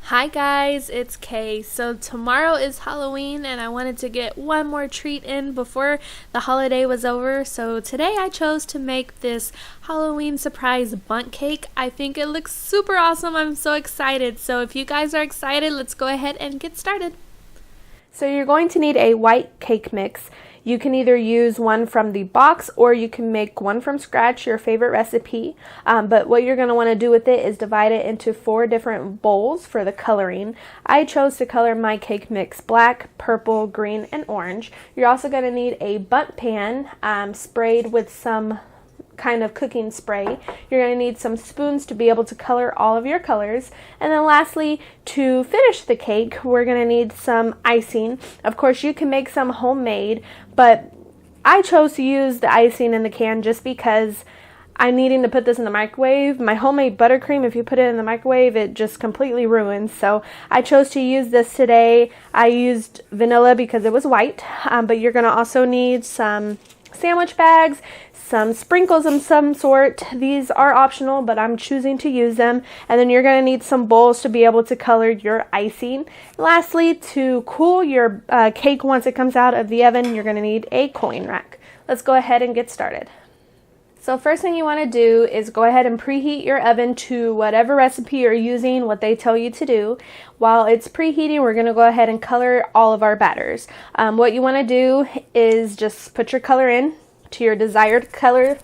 Hi guys, it's Kay. So tomorrow is Halloween and I wanted to get one more treat in before the holiday was over. So today I chose to make this Halloween surprise bundt cake. I think it looks super awesome. I'm so excited. So if you guys are excited, let's go ahead and get started. So you're going to need a white cake mix. You can either use one from the box or you can make one from scratch, your favorite recipe. But what you're going to want to do with it is divide it into 4 different bowls for the coloring. I chose to color my cake mix black, purple, green, and orange. You're also going to need a bundt pan sprayed with some kind of cooking spray. You're going to need some spoons to be able to color all of your colors. And then lastly, to finish the cake, we're going to need some icing. Of course, you can make some homemade, but I chose to use the icing in the can just because I'm needing to put this in the microwave. My homemade buttercream, if you put it in the microwave, it just completely ruins. So I chose to use this today. I used vanilla because it was white, but you're going to also need some sandwich bags, some sprinkles of some sort. These are optional, but I'm choosing to use them. And then you're going to need some bowls to be able to color your icing. Lastly, to cool your cake once it comes out of the oven, you're going to need a cooling rack. Let's go ahead and get started. So first thing you want to do is go ahead and preheat your oven to whatever recipe you're using, what they tell you to do. While it's preheating, we're going to go ahead and color all of our batters. What you want to do is just put your color in to your desired color.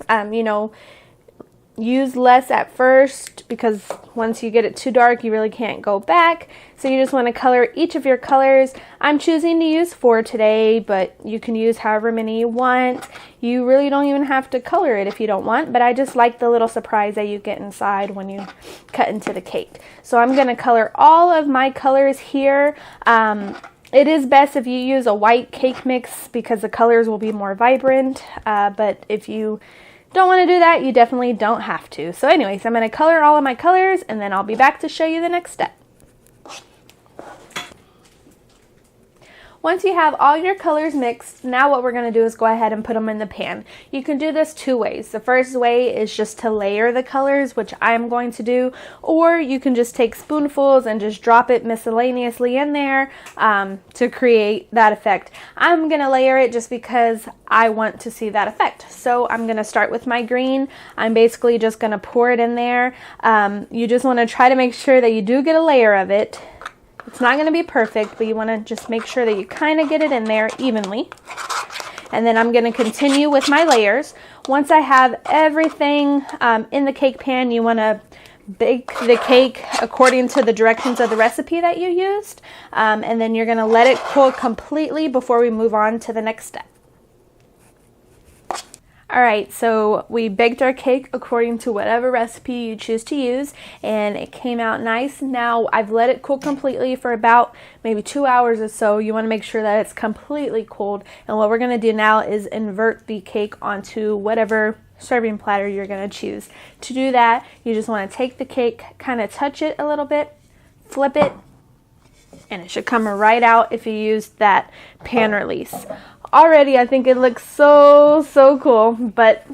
Use less at first because once you get it too dark, you really can't go back. So you just want to color each of your colors. I'm choosing to use 4 today, but you can use however many you want. You really don't even have to color it if you don't want, but I just like the little surprise that you get inside when you cut into the cake. So I'm going to color all of my colors here. It is best if you use a white cake mix because the colors will be more vibrant, but if you don't want to do that, you definitely don't have to. So anyways, I'm going to color all of my colors and then I'll be back to show you the next step. Once you have all your colors mixed, now what we're going to do is go ahead and put them in the pan. You can do this 2 ways. The first way is just to layer the colors, which I'm going to do, or you can just take spoonfuls and just drop it miscellaneously in there to create that effect. I'm going to layer it just because I want to see that effect. So I'm going to start with my green. I'm basically just going to pour it in there. You just want to try to make sure that you do get a layer of it. It's not going to be perfect, but you want to just make sure that you kind of get it in there evenly. And then I'm going to continue with my layers. Once I have everything in the cake pan, you want to bake the cake according to the directions of the recipe that you used. And then you're going to let it cool completely before we move on to the next step. Alright, so we baked our cake according to whatever recipe you choose to use, and it came out nice. Now I've let it cool completely for about maybe 2 hours or so. You want to make sure that it's completely cooled, and what we're going to do now is invert the cake onto whatever serving platter you're going to choose. To do that, you just want to take the cake, kind of touch it a little bit, flip it, and it should come right out if you used that pan release. Already, I think it looks so cool, but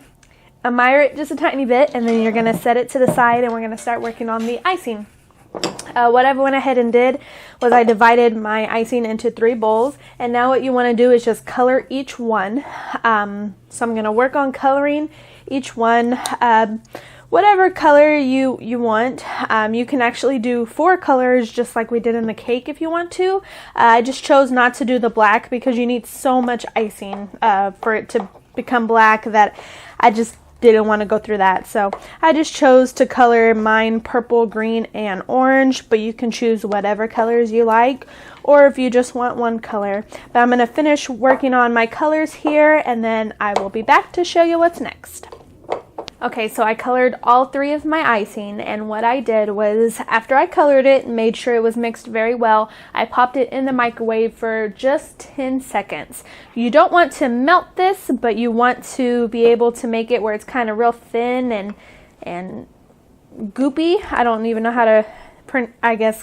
admire it just a tiny bit, and then you're going to set it to the side, and we're going to start working on the icing. What I went ahead and did was I divided my icing into 3 bowls, and now what you want to do is just color each one. So I'm going to work on coloring each one. Whatever color you want. You can actually do 4 colors just like we did in the cake if you want to. I just chose not to do the black because you need so much icing for it to become black that I just didn't want to go through that. So I just chose to color mine purple, green, and orange, but you can choose whatever colors you like or if you just want one color. But I'm going to finish working on my colors here and then I will be back to show you what's next. Okay, so I colored all 3 of my icing, and what I did was after I colored it and made sure it was mixed very well, I popped it in the microwave for just 10 seconds. You don't want to melt this, but you want to be able to make it where it's kind of real thin and goopy. I don't even know how to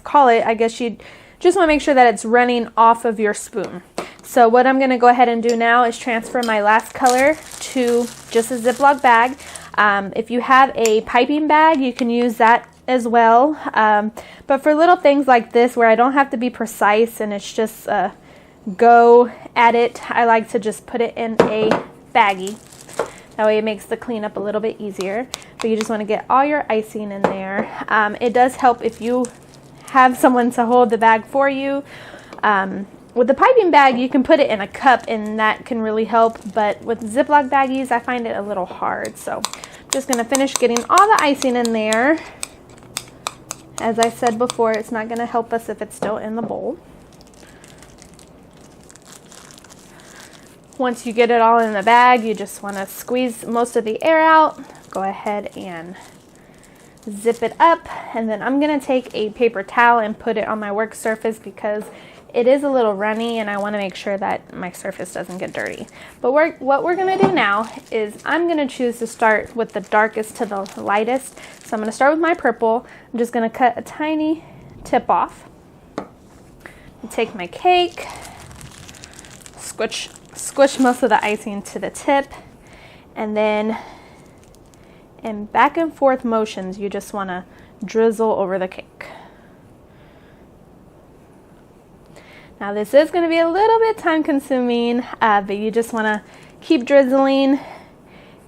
call it. I guess you just want to make sure that it's running off of your spoon. So what I'm going to go ahead and do now is transfer my last color to just a Ziploc bag. If you have a piping bag, you can use that as well. But for little things like this where I don't have to be precise and it's just go at it, I like to just put it in a baggie. That way it makes the cleanup a little bit easier. But you just want to get all your icing in there. It does help if you have someone to hold the bag for you. With the piping bag, you can put it in a cup and that can really help. But with Ziploc baggies, I find it a little hard. So I'm just going to finish getting all the icing in there. As I said before, it's not going to help us if it's still in the bowl. Once you get it all in the bag, you just want to squeeze most of the air out. Go ahead and zip it up. And then I'm going to take a paper towel and put it on my work surface because it is a little runny and I want to make sure that my surface doesn't get dirty. But what we're going to do now is I'm going to choose to start with the darkest to the lightest. So I'm going to start with my purple. I'm just going to cut a tiny tip off. Take my cake, squish most of the icing to the tip, and then in back and forth motions, you just want to drizzle over the cake. Now this is going to be a little bit time consuming, but you just want to keep drizzling.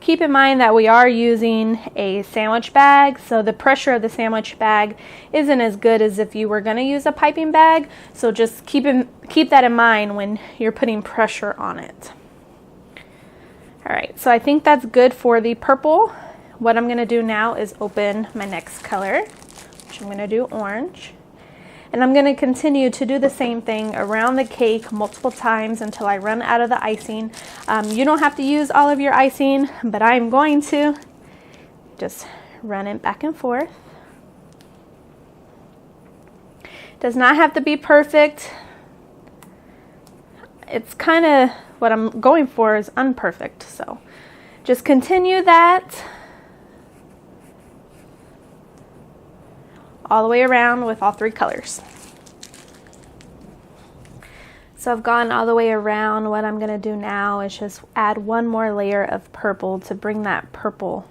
Keep in mind that we are using a sandwich bag, so the pressure of the sandwich bag isn't as good as if you were going to use a piping bag. So just keep that in mind when you're putting pressure on it. All right, so I think that's good for the purple. What I'm going to do now is open my next color, which I'm going to do orange. And I'm going to continue to do the same thing around the cake multiple times until I run out of the icing. You don't have to use all of your icing, but I'm going to just run it back and forth. Does not have to be perfect. It's kind of what I'm going for is unperfect. So just continue that all the way around with all three colors. So I've gone all the way around. What I'm going to do now is just add one more layer of purple to bring that purple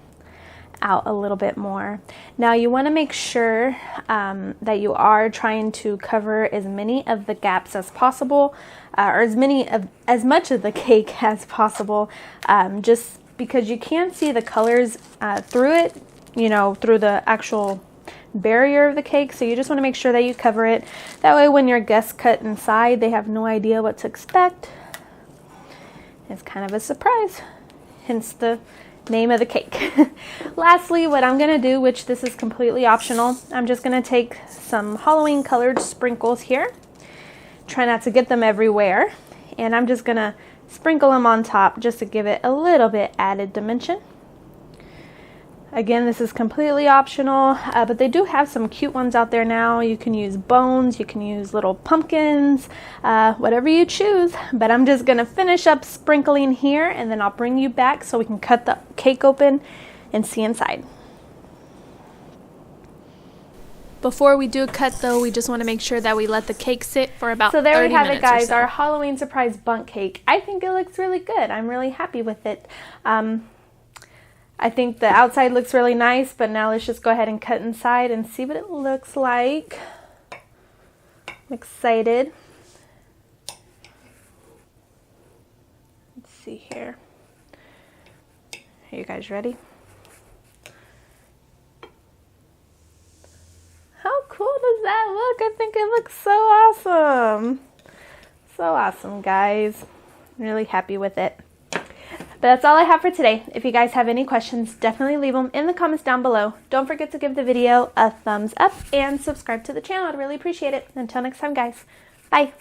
out a little bit more. Now you want to make sure that you are trying to cover as many of the gaps as possible, or as much of the cake as possible, just because you can see the colors through it, through the actual barrier of the cake. So you just want to make sure that you cover it. That way when your guests cut inside, they have no idea what to expect. It's kind of a surprise, hence the name of the cake. Lastly, what I'm going to do, which this is completely optional, I'm just going to take some Halloween colored sprinkles here. Try not to get them everywhere. And I'm just going to sprinkle them on top just to give it a little bit added dimension. Again, this is completely optional, but they do have some cute ones out there now. You can use bones, you can use little pumpkins, whatever you choose. But I'm just going to finish up sprinkling here, and then I'll bring you back so we can cut the cake open and see inside. Before we do a cut though, we just want to make sure that we let the cake sit for about 30 minutes. So there we have it, guys, our Halloween surprise bundt cake. I think it looks really good. I'm really happy with it. I think the outside looks really nice, but now let's just go ahead and cut inside and see what it looks like. I'm excited. Let's see here. Are you guys ready? How cool does that look? I think it looks so awesome. So awesome, guys. I'm really happy with it. But that's all I have for today. If you guys have any questions, definitely leave them in the comments down below. Don't forget to give the video a thumbs up and subscribe to the channel. I'd really appreciate it. Until next time, guys. Bye.